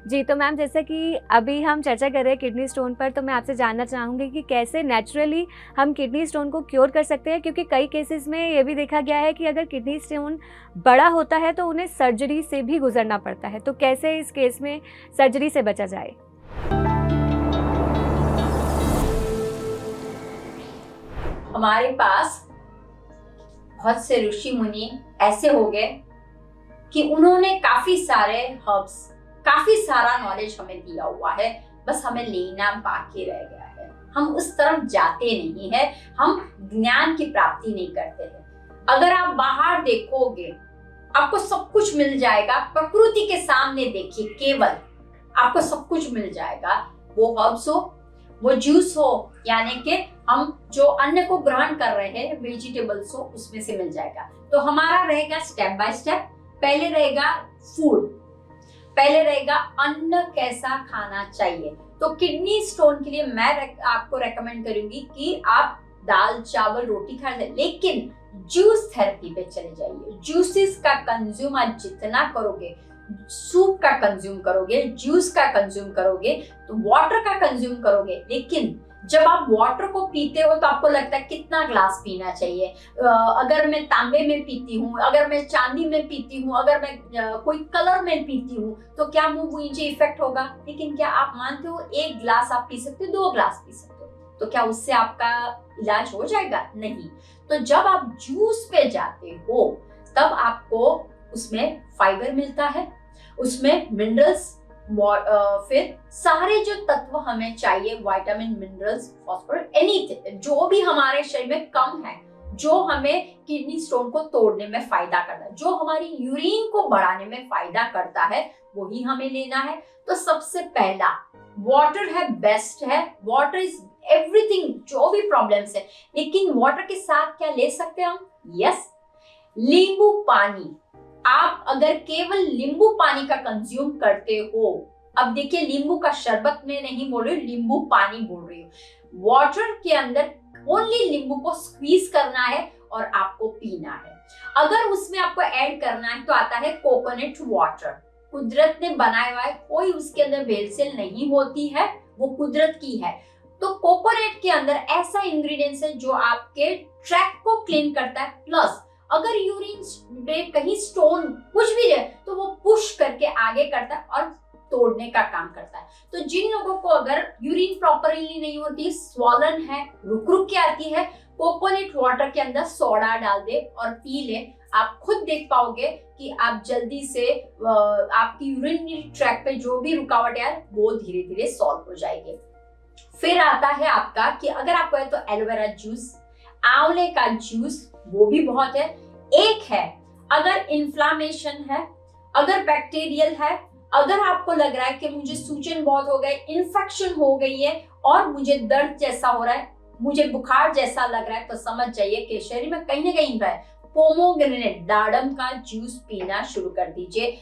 जी, तो मैम जैसे कि अभी हम चर्चा कर रहे हैं किडनी स्टोन पर, तो मैं आपसे जानना चाहूँगी कि कैसे नेचुरली हम किडनी स्टोन को क्योर कर सकते हैं? क्योंकि कई केसेज़ में ये भी देखा गया है कि अगर किडनी स्टोन बड़ा होता है तो उन्हें सर्जरी से भी गुज़रना पड़ता है। तो कैसे इस केस में सर्जरी से बचा जाए? हमारे पास बहुत से ऋषि मुनि ऐसे हो गए कि उन्होंने काफी सारे हर्ब्स, काफी सारा नॉलेज हमें दिया हुआ है, बस हमें लेना बाकी रह गया है। हम उस तरफ जाते नहीं है, हम ज्ञान की प्राप्ति नहीं करते हैं। अगर आप बाहर देखोगे आपको सब कुछ मिल जाएगा, प्रकृति के सामने देखिए, केवल आपको सब कुछ मिल जाएगा। वो हर्ब्स हो, वो जूस हो, यानी कि हम जो अन्न को ग्रहण कर रहे हैं, वेजिटेबल्स हो, उसमें से मिल जाएगा। तो हमारा रहेगा स्टेप बाय स्टेप। पहले रहेगा फूड, पहले रहेगा अन्न कैसा खाना चाहिए। तो किडनी स्टोन के लिए मैं आपको रेकमेंड करूंगी कि आप दाल चावल रोटी खा लें, लेकिन जूस थेरेपी पे चले जाइए। जूसेस का कंज्यूम आप जितना करोगे, सूप का कंज्यूम करोगे, जूस का कंज्यूम करोगे, तो वाटर का कंज्यूम करोगे। लेकिन जब आप वाटर को पीते हो तो आपको लगता है कितना ग्लास पीना चाहिए। अगर मैं तांबे में पीती हूँ, अगर मैं चांदी में पीती हूँ, अगर मैं कोई कलर में पीती हूँ, तो क्या मुंह नीचे इफेक्ट होगा? लेकिन क्या आप मानते हो एक ग्लास आप पी सकते हो, 2 ग्लास पी सकते हो, तो क्या उससे आपका इलाज हो जाएगा? नहीं। तो जब आप जूस पे जाते हो तब आपको उसमें फाइबर मिलता है, उसमें मिनरल्स, फिर सारे जो तत्व हमें चाहिए, विटामिन, मिनरल्स, फॉस्फोरस, एनीथिंग जो भी हमारे शरीर में कम है, जो हमें किडनी स्टोन को तोड़ने में फायदा करता है, जो हमारी यूरिन को बढ़ाने में फायदा करता है, वही हमें लेना है। तो सबसे पहला वाटर है, बेस्ट है। वाटर इज एवरीथिंग, जो भी प्रॉब्लम्स है। लेकिन वाटर के साथ क्या ले सकते हैं हम? यस, नींबू पानी। आप अगर केवल नींबू पानी का कंज्यूम करते हो, अब देखिए नींबू का शरबत में नहीं बोल रही हूँ, नींबू पानी बोल रही हूँ। वाटर के अंदर ओनली नींबू को स्क्वीज करना है और आपको पीना है। अगर उसमें आपको ऐड करना है तो आता है कोकोनट वाटर, कुदरत ने बनाया हुआ है, कोई उसके अंदर भेलसेल नहीं होती है, वो कुदरत की है। तो कोकोनट के अंदर ऐसा इंग्रेडिएंट्स है जो आपके ट्रैक को क्लीन करता है, प्लस अगर यूरिन में कहीं स्टोन कुछ भी है तो वो पुश करके आगे करता है और तोड़ने का काम करता है। तो जिन लोगों को अगर यूरिन प्रॉपरली नहीं होती, स्वॉलन है, रुक रुक के आती है, कोकोनट वाटर के अंदर सोडा डाल दे और पी ले, आप खुद देख पाओगे कि आप जल्दी से आपकी यूरिन ट्रैक पे जो भी रुकावट है वो धीरे धीरे सॉल्व हो जाएगी। फिर आता है आपका कि अगर आपको है तो एलोवेरा जूस, आंवले का जूस, वो भी बहुत है। एक है अगर इन्फ्लामेशन है, अगर बैक्टीरियल है, अगर आपको लग रहा है कि मुझे सूजन बहुत हो गए, इन्फेक्शन हो गई है और मुझे दर्द जैसा हो रहा है, मुझे बुखार जैसा लग रहा है, तो समझ जाइए कि शरीर में कहीं ना कहीं है। पोमोग्रेनेट, दाड़म का जूस पीना शुरू कर दीजिए।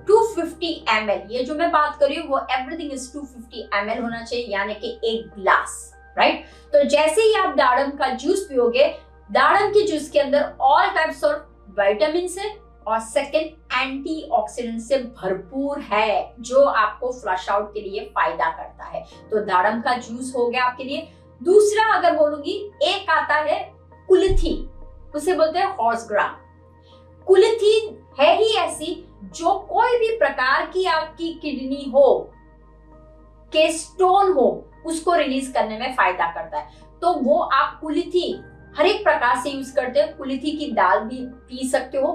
250 ml, ये जो मैं बात कर रही हूँ वो एवरीथिंग इज 250 ml होना चाहिए, यानी कि 1 ग्लास, राइट। तो जैसे ही आप दाड़म का जूस पियोगे, दाड़म के जूस के अंदर ऑल टाइप्स ऑफ विटामिन है और सेकंड एंटीऑक्सीडेंट से भरपूर है, जो आपको फ्लश आउट के लिए फायदा करता है। तो दाड़म का जूस हो गया आपके लिए। दूसरा अगर बोलूंगी, एक आता है कुल्थी, उसे बोलते हैं हॉर्स ग्राम। कुल्थी है ही ऐसी जो कोई भी प्रकार की आपकी किडनी हो, के स्टोन हो, उसको रिलीज करने में फायदा करता है। तो वो आप कुल्थी हर एक प्रकार से यूज करते हो। कुल्थी की दाल भी पी सकते हो,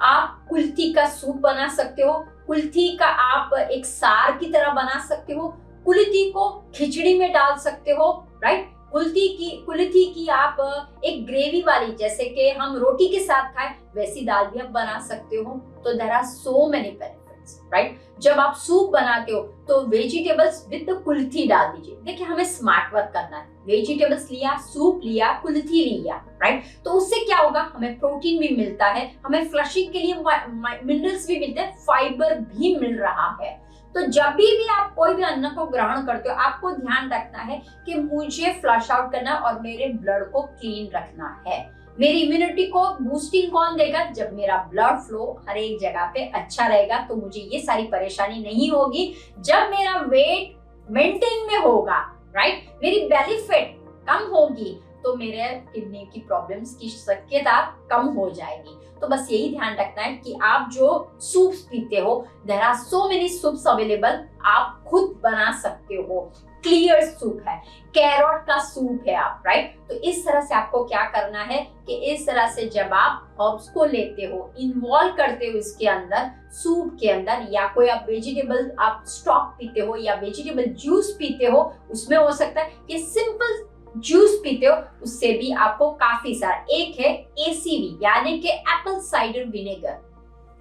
आप कुल्थी का सूप बना सकते हो, कुल्थी का आप एक सार की तरह बना सकते हो, कुल्थी को खिचड़ी में डाल सकते हो, राइट। कुल्थी की आप एक ग्रेवी वाली, जैसे कि हम रोटी के साथ खाएं, वैसी दाल भी आप बना सकते हो। तो there are so many benefits, right. जब आप सूप बनाते हो तो वेजिटेबल्स विद कुल्थी डाल दीजिए। देखिए हमें स्मार्ट वर्क करना है, वेजिटेबल्स लिया, सूप लिया, कुल्थी लिया, राइट। तो उससे क्या होगा, हमें प्रोटीन भी मिलता है, हमें फ्लशिंग के लिए मिनरल्स भी मिलते हैं, फाइबर भी मिल रहा है। तो जब भी आप कोई भी अन्न को ग्रहण करते हो, आपको ध्यान रखना है कि मुझे फ्लश आउट करना और मेरे ब्लड को क्लीन रखना है। मेरी इम्यूनिटी को बूस्टिंग कौन देगा? जब मेरा ब्लड फ्लो हर एक जगह पे अच्छा रहेगा तो मुझे ये सारी परेशानी नहीं होगी। जब मेरा वेट मेंटेन में होगा, राइट, मेरी बेली फैट कम होगी तो मेरे किडनी की प्रॉब्लम्स की शक्यता कम हो जाएगी। तो बस यही ध्यान रखना है कि आप जो सूप्स पीते हो, there are so many soups available, आप खुद बना सकते हो। क्लियर सूप है, कैरोट का सूप है आप, राइट। तो इस तरह से आपको क्या करना है कि इस तरह से जब आप हर्ब्स को लेते हो, इन्वॉल्व करते हो इसके अंदर, सूप के अंदर, या कोई आप वेजिटेबल आप स्टॉक पीते हो या वेजिटेबल जूस पीते हो, उसमें हो सकता है कि सिंपल जूस पीते हो, उससे भी आपको काफी सारा, एक है ACV यानी कि एप्पल साइडर विनेगर,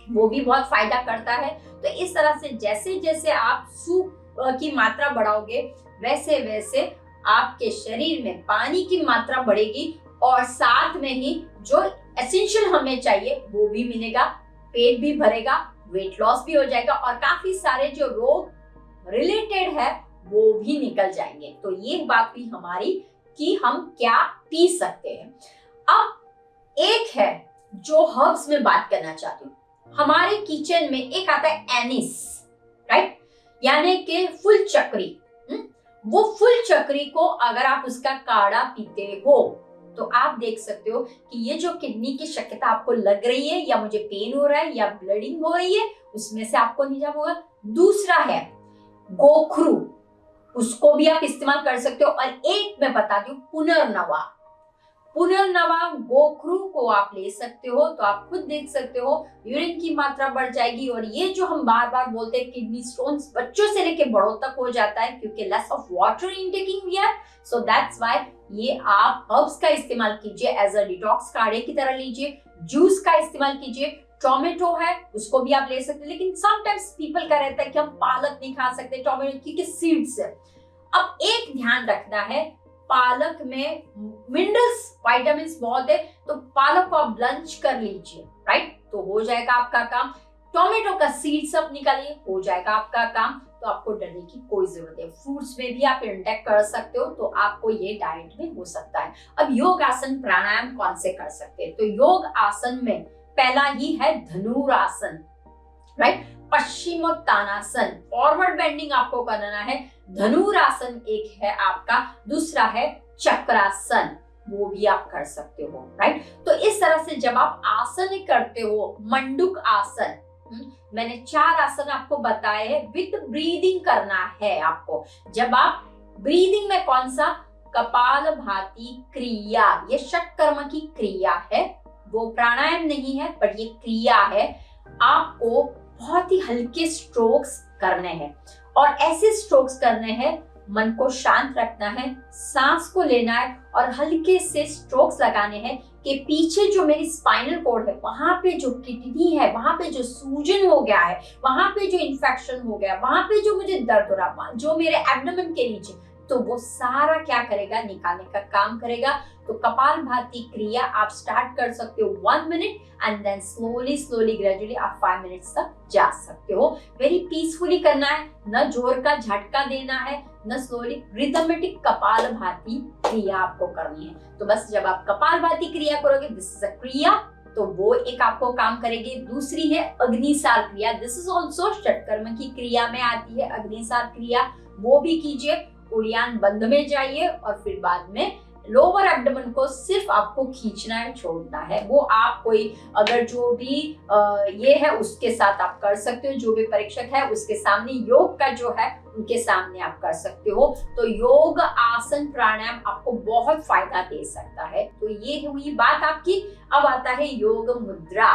वो भी बहुत फायदा करता है। तो इस तरह से जैसे जैसे आप सूप की मात्रा बढ़ाओगे वैसे वैसे आपके शरीर में पानी की मात्रा बढ़ेगी और साथ में ही जो एसेंशियल हमें चाहिए वो भी मिलेगा, पेट भी भरेगा, वेट लॉस भी हो जाएगा और काफी सारे जो रोग रिलेटेड है वो भी निकल जाएंगे। तो ये बात भी हमारी कि हम क्या पी सकते हैं। अब एक है जो हर्ब्स में बात करना चाहती हूँ, हमारे किचन में एक आता है एनिस, राइट, यानी कि फुल चक्री। वो फुल चक्री को अगर आप उसका काढ़ा पीते हो तो आप देख सकते हो कि ये जो किडनी की शक्यता आपको लग रही है या मुझे पेन हो रहा है या ब्लीडिंग हो रही है, उसमें से आपको निजात होगा। दूसरा है गोखरू, उसको भी आप इस्तेमाल कर सकते हो। और एक मैं बताती हूँ पुनर्नवा, पुनर्नवा गोखरू को आप ले सकते हो तो आप खुद देख सकते हो यूरिन की मात्रा बढ़ जाएगी। और ये जो हम बार बार बोलते हैं किडनी स्टोन्स बच्चों से लेके बड़ों तक हो जाता है क्योंकि less of water intaking we are, so that's why ये आप हर्ब्स का इस्तेमाल कीजिए, एज अ डिटॉक्स काढ़े की तरह लीजिए, जूस का इस्तेमाल कीजिए। टोमेटो है उसको भी आप ले सकते हैं, लेकिन समटाइम्स पीपल का रहता है कि हम पालक नहीं खा सकते टोमेटो क्योंकि सीड्स है। अब एक ध्यान रखना है, पालक में मिनरल्स विटामिन्स बहुत है, तो पालक को आप ब्लंच कर लीजिए, राइट, तो हो जाएगा आपका काम। टोमेटो का सीड सब निकालिए, हो जाएगा आपका काम। तो आपको डरने की कोई जरूरत है। फ्रूट्स में भी आप इंटेक कर सकते हो, तो आपको ये डाइट में हो सकता है। अब योग आसन प्राणायाम कौन से कर सकते हैं? तो योग आसन में पहला ही है धनुरासन, राइट, पश्चिमोत्तानासन, फॉरवर्ड बेंडिंग आपको करना है। धनुरासन एक है आपका, दूसरा है चक्रासन, वो भी आप कर सकते हो, राइट। तो इस तरह से जब आप आसन करते हो, मंडूक आसन, मैंने 4 आसन आपको बताए हैं, विद ब्रीदिंग करना है आपको। जब आप ब्रीदिंग में कौन सा, कपालभाति क्रिया, ये षटकर्म की क्रिया है, वो प्राणायाम नहीं है पर ये क्रिया है। आपको बहुत ही हल्के स्ट्रोक्स करने हैं और ऐसे स्ट्रोक्स करने हैं, मन को शांत रखना है, सांस को लेना है और हल्के से स्ट्रोक्स लगाने हैं कि पीछे जो मेरी स्पाइनल कॉर्ड है, वहां पे जो किडनी है, वहां पे जो सूजन हो गया है, वहां पे जो इन्फेक्शन हो गया, वहां पे जो मुझे दर्द हो रहा, जो मेरे एब्डोमेन के नीचे, तो वो सारा क्या करेगा, निकालने का काम करेगा। तो कपालभाति क्रिया आप स्टार्ट कर सकते हो 1 minute and then slowly gradually आप 5 मिनट्स तक जा सकते हो। वेरी पीसफुली करना है, न जोर का झटका देना है, न स्लोली, रिदमेटिक कपालभाति क्रिया आपको करनी है। तो बस जब आप कपालभाति क्रिया करोगे, दिस इज अ क्रिया, तो वो एक आपको काम करेगी। दूसरी है अग्निसार क्रिया, दिस इज ऑल्सो षटकर्म की क्रिया में आती है अग्निसार क्रिया, वो भी कीजिए। उड़ियान बंद में जाइए और फिर बाद में लोअर एब्डोमेन को सिर्फ आपको खींचना है, छोड़ना है। वो आप कोई अगर जो भी ये है उसके साथ आप कर सकते हो, जो भी परीक्षक है उसके सामने, योग का जो है उनके सामने आप कर सकते हो। तो योग आसन प्राणायाम आपको बहुत फायदा दे सकता है। तो ये हुई बात आपकी। अब आता है योग मुद्रा।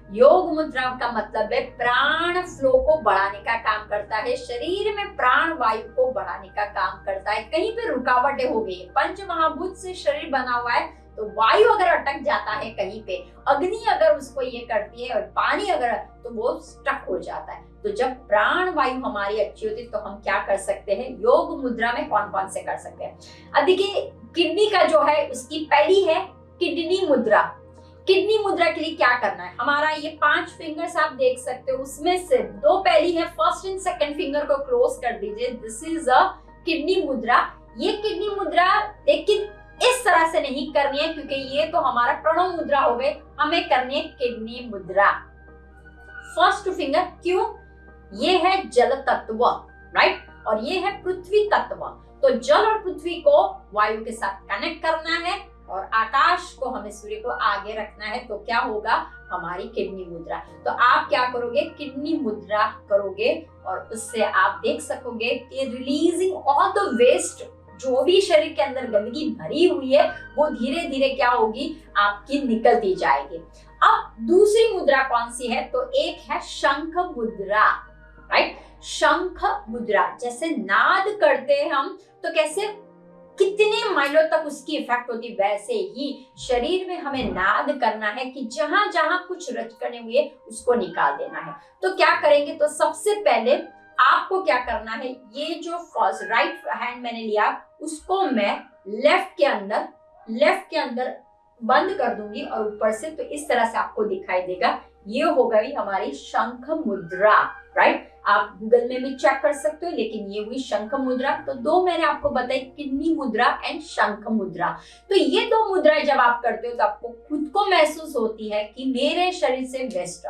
योग मुद्रा का मतलब है प्राण फ्लो को बढ़ाने का काम करता है, शरीर में प्राण वायु को बढ़ाने का काम करता है। कहीं पे रुकावटें हो गई, पंच महाभूत से शरीर बना हुआ है, तो वायु अगर अटक जाता है कहीं पे, अग्नि अगर उसको ये करती है और पानी अगर, तो वो स्टक हो जाता है। तो जब प्राण वायु हमारी अच्छी होती है तो हम क्या कर सकते हैं, योग मुद्रा में कौन कौन से कर सकते हैं। अब देखिए किडनी का जो है उसकी पहली है किडनी मुद्रा। किडनी मुद्रा के लिए क्या करना है, हमारा ये 5 फिंगर्स आप देख सकते हो, उसमें से 2 पहली है, फर्स्ट एंड सेकंड फिंगर को क्लोज कर दीजिए, दिस इज अ किडनी मुद्रा। ये किडनी मुद्रा, लेकिन इस तरह से नहीं करनी है, क्योंकि ये तो हमारा प्रणव मुद्रा हो गए, हमें करनी है किडनी मुद्रा। फर्स्ट फिंगर, क्यों? ये है जल तत्व, राइट, और ये है पृथ्वी तत्व। तो जल और पृथ्वी को वायु के साथ कनेक्ट करना है और आकाश को, हमें सूर्य को आगे रखना है। तो क्या होगा? हमारी किडनी मुद्रा। तो आप क्या करोगे? किडनी मुद्रा करोगे और उससे आप देख सकोगे कि रिलीजिंग ऑल द वेस्ट, जो भी शरीर के अंदर गंदगी भरी हुई है वो धीरे धीरे क्या होगी? आपकी निकलती जाएगी। अब दूसरी मुद्रा कौन सी है? तो एक है शंख मुद्रा, राइट। शंख मुद्रा, जैसे नाद करते हैं हम, तो कैसे कितने माइलों तक उसकी इफेक्ट होती, वैसे ही शरीर में हमें नाद करना है कि जहां जहां कुछ रचकने हुए उसको निकाल देना है। तो क्या करेंगे? तो सबसे पहले आपको क्या करना है, ये जो फर्स्ट राइट हैंड मैंने लिया उसको मैं लेफ्ट के अंदर बंद कर दूंगी और ऊपर से, तो इस तरह से आपको दिखाई देगा। ये हो गई हमारी शंख मुद्रा, राइट। आप गूगल में भी चेक कर सकते हो, लेकिन ये हुई शंख मुद्रा। तो दो मैंने आपको बताई, किडनी मुद्रा एंड शंख मुद्रा। तो ये दो मुद्राएं जब आप करते हो तो आपको खुद को महसूस होती है कि मेरे शरीर से वेस्ट।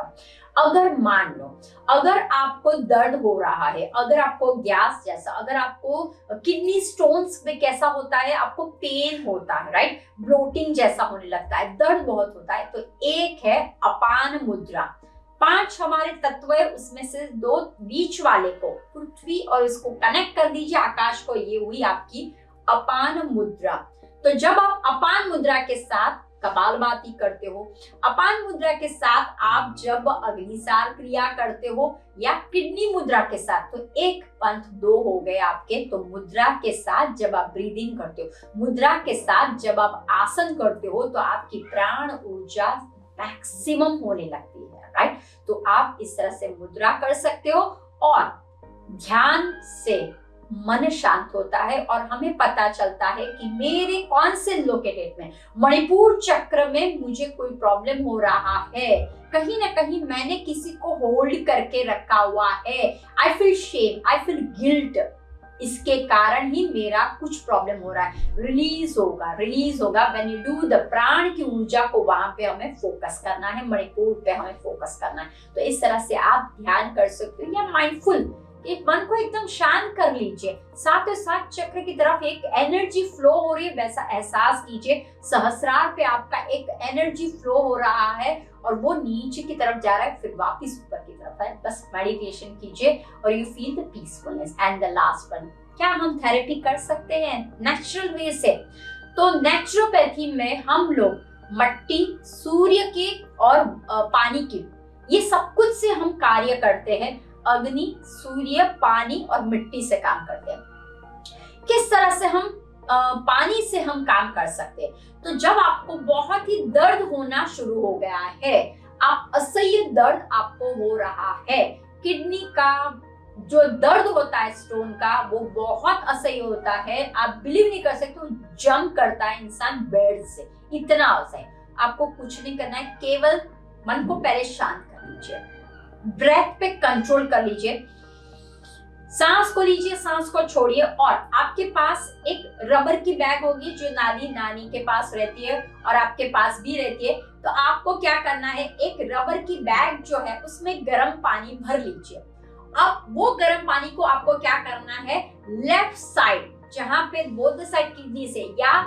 अगर मान लो, अगर आपको दर्द हो रहा है, अगर आपको गैस जैसा, अगर आपको किडनी स्टोन्स में कैसा होता है, आपको पेन होता है, राइट, ब्लोटिंग जैसा होने लगता है, दर्द बहुत होता है, तो एक है अपान मुद्रा। 5 हमारे तत्व है, उसमें से 2 बीच वाले को पृथ्वी और इसको कनेक्ट कर दीजिए आकाश को, ये हुई आपकी अपान मुद्रा। तो जब आप अपान मुद्रा के साथ कपालभाति करते हो, अपान मुद्रा के साथ आप जब अग्निसार क्रिया करते हो या किडनी मुद्रा के साथ, तो एक पंथ 2 हो गए आपके। तो मुद्रा के साथ जब आप ब्रीदिंग करते हो, मुद्रा के साथ जब आप आसन करते हो, तो आपकी प्राण ऊर्जा मैक्सिमम होने लगती है, राइट। तो आप इस तरह से मुद्रा कर सकते हो और ध्यान से मन शांत होता है और हमें पता चलता है कि मेरे कौन से लोकेटेड में, मणिपुर चक्र में मुझे कोई प्रॉब्लम हो रहा है, कहीं ना कहीं मैंने किसी को होल्ड करके रखा हुआ है। I feel shame, I feel guilt, इसके कारण ही मेरा कुछ प्रॉब्लम हो रहा है। रिलीज होगा व्हेन यू डू द प्राण की ऊर्जा को वहां पे हमें फोकस करना है, मणिपुर पे हमें फोकस करना है। तो इस तरह से आप ध्यान कर सकते हो या माइंडफुल, एक मन को एकदम शांत कर लीजिए, साथ ही साथ चक्र की तरफ एक एनर्जी फ्लो हो रही है वैसा एहसास कीजिए। सहस्रार पे आपका एक एनर्जी फ्लो हो रहा है और वो नीचे की तरफ जा रहा है, फिर वापस ऊपर की तरफ है। बस मेडिटेशन कीजिए और you feel the peacefulness. And the last one, क्या हम थेरेपी कर सकते हैं नेचुरल वे से? तो नेचुरोपैथी में हम लोग मट्टी, सूर्य की और पानी की, ये सब कुछ से हम कार्य करते हैं। अग्नि, सूर्य, पानी और मिट्टी से काम करते हैं। किस तरह से हम पानी से हम काम कर सकते हैं? तो जब आपको बहुत ही दर्द होना शुरू हो गया है, आप असह्य दर्द आपको हो रहा है, किडनी का जो दर्द होता है स्टोन का वो बहुत असह्य होता है, आप बिलीव नहीं कर सकते, जंप करता है इंसान बेड से, इतना असह्य। आपको कुछ नहीं करना है, केवल मन को पहले शांत कर लीजिए, ब्रेथ पे कंट्रोल कर लीजिए, सांस को लीजिए, सांस को छोड़िए। और आपके पास एक रबर की बैग होगी जो नानी के पास रहती है और आपके पास भी रहती है। तो आपको क्या करना है, एक रबर की बैग जो है उसमें गर्म पानी भर लीजिए। अब वो गर्म पानी को आपको क्या करना है, लेफ्ट साइड जहां पे बोथ साइड किडनी से या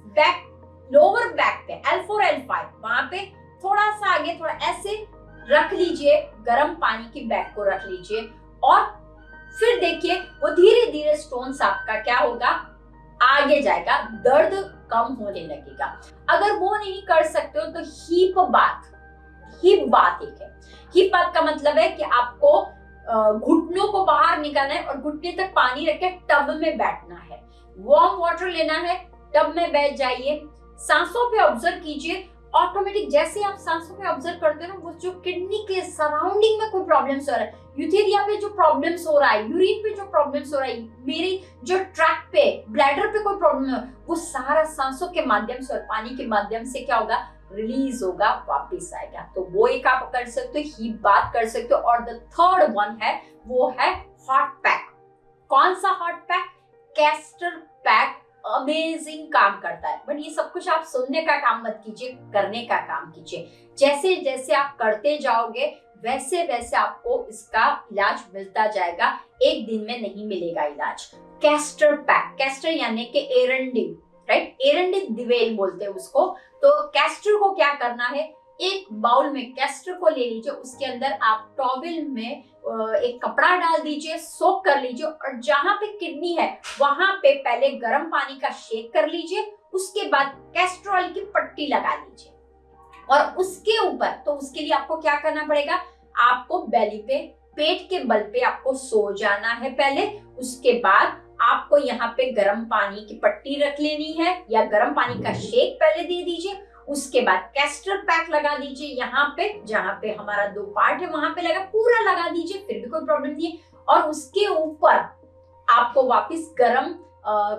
बैक, लोअर बैक पे L4 L5 वहां पे थोड़ा सा आगे, थोड़ा ऐसे रख लीजिए, गर्म पानी की बैग को रख लीजिए और फिर देखिए वो धीरे धीरे स्टोन्स आपका क्या होगा, आगे जाएगा, दर्द कम होने लगेगा। अगर वो नहीं कर सकते हो तो हीप बात एक है। हीप बात का मतलब है कि आपको घुटनों को बाहर निकालना है और घुटने तक पानी रख के टब में बैठना है, वार्म वाटर लेना है, टब में बैठ जाइए, सांसों पे ऑब्जर्व कीजिए। ऑटोमेटिक जैसे आप सांसों पे ऑब्जर्व करते हो, वो जो किडनी के सराउंडिंग में कोई प्रॉब्लम्स हो रहा है, यूथेरिया पे जो प्रॉब्लम्स हो रहा है, यूरिन पे जो प्रॉब्लम्स हो रहा है, मेरी जो ट्रैक पे, ब्लैडर पे कोई प्रॉब्लम है, वो सारा सांसों के माध्यम से और पानी के माध्यम से क्या होगा, रिलीज होगा, वापस आएगा। तो वो एक आप कर सकते हो, हीप बात कर सकते हो। और द थर्ड वन है, वो है हॉट पैक। कौन सा hot pack? Castor pack amazing काम करता है। बट ये सब कुछ आप सुनने का काम मत कीजिए, करने का काम कीजिए। जैसे जैसे आप करते जाओगे वैसे वैसे आपको इसका इलाज मिलता जाएगा, एक दिन में नहीं मिलेगा इलाज। कैस्टर पैक, कैस्टर यानी कि एरंडी, राइट, एरंडी दिवेल बोलते हैं उसको। तो कैस्टर को क्या करना है, एक बाउल में कैस्टर को ले लीजिए, उसके अंदर आप टॉवेल में एक कपड़ा डाल दीजिए, सोक कर लीजिए, और जहां पे किडनी है वहां पे पहले गर्म पानी का शेक कर लीजिए, उसके बाद कैस्टर ऑयल की पट्टी लगा लीजिए, और उसके ऊपर, तो उसके लिए आपको क्या करना पड़ेगा, आपको बेली पे, पेट के बल पे आपको सो जाना है पहले। उसके बाद आपको यहाँ पे गर्म पानी की पट्टी रख लेनी है, या गर्म पानी का शेक पहले दे दीजिए। उसके बाद कैस्टर पैक लगा दीजिए, यहाँ पे जहाँ पे हमारा 2 पार्ट है वहां पे लगा, पूरा लगा दीजिए, फिर भी कोई प्रॉब्लम नहीं है। और उसके ऊपर आपको वापस गर्म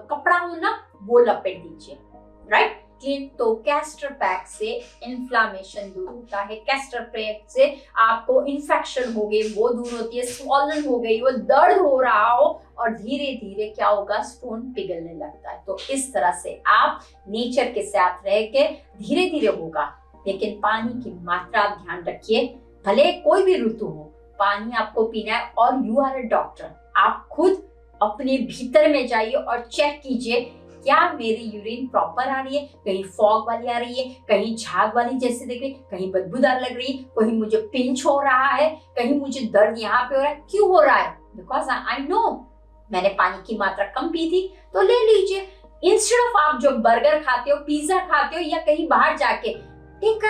कपड़ा हो ना, वो लपेट दीजिए, राइट। तो कैस्टर पैक से इन्फ्लामेशन दूर होता है, कैस्टर पैक से आपको इन्फेक्शन हो गई वो दूर होती है, स्वॉलन हो गई, वो दर्द हो रहा हो, और धीरे धीरे क्या होगा, स्टोन पिघलने लगता है। तो इस तरह से आप नेचर के साथ रह के धीरे धीरे होगा, लेकिन पानी की मात्रा आप ध्यान रखिए। भले कोई भी ऋतु हो, पानी आपको पीना है। और यू आर अ डॉक्टर, आप खुद अपने भीतर में जाइए और चेक कीजिए, क्या मेरी यूरिन प्रॉपर आ रही है, कहीं फॉग वाली आ रही है, कहीं झाग वाली जैसे दिख रही है, कहीं बदबूदार लग रही है, कहीं मुझे पिंच हो रहा है, कहीं मुझे दर्द यहाँ पे हो रहा है। क्यों हो रहा है? बिकॉज आई नो मैंने पानी की मात्रा कम पी थी। तो ले लीजिए, इंस्टेड ऑफ आप जो बर्गर खाते हो, पिज्जा खाते हो, या कहीं बाहर जाके टेक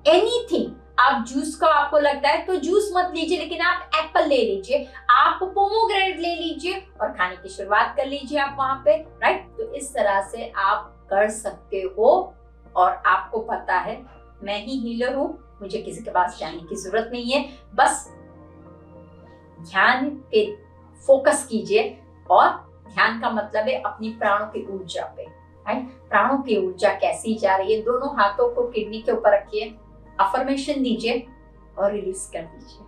एनीथिंग, आप जूस का आपको लगता है तो जूस मत लीजिए, लेकिन आप एप्पल ले लीजिए, आप पोमोग्रेनेट ले लीजिए, और खाने की शुरुआत कर लीजिए आप वहां पे, राइट। तो इस तरह से आप कर सकते हो। और आपको पता है मैं ही हीलर हूं, मुझे किसी के पास जाने की जरूरत नहीं है, बस ध्यान पे फोकस कीजिए। और ध्यान का मतलब है अपनी प्राणों की ऊर्जा पे, राइट। प्राणों की ऊर्जा कैसी जा रही है, दोनों हाथों को किडनी के ऊपर रखिए, अफर्मेशन दीजिए और रिलीज कर दीजिए।